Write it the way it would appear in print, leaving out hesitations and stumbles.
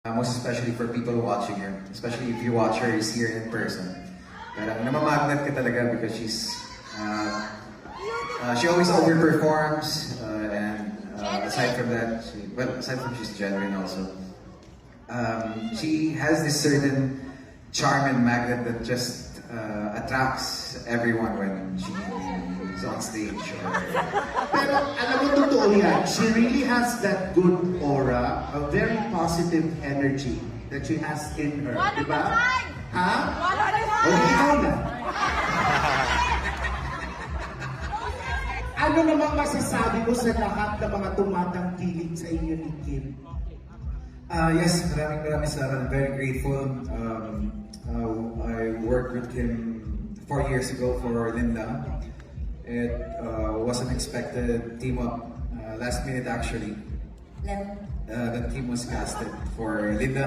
Most especially for people watching her, especially if you watch her, you see her in person. Parang namamagnet ka talaga because she always overperforms, and aside from that, aside from she's genuine also, she has this certain charm and magnet that just attracts everyone when she's on stage. Pero alam mo, totoo yan. She really has that good aura, a very positive energy that she has in her. One Diba? at a time! Ha? One at a O, time! ikaw na. Ano namang masasabi mo sa lahat ng mga tumatangkilik sa inyo ni Kim? Yes, maraming salamat. I'm very grateful. I worked with him 4 years ago for Linda. It was an unexpected team up, last minute actually. The team was casted for Linda.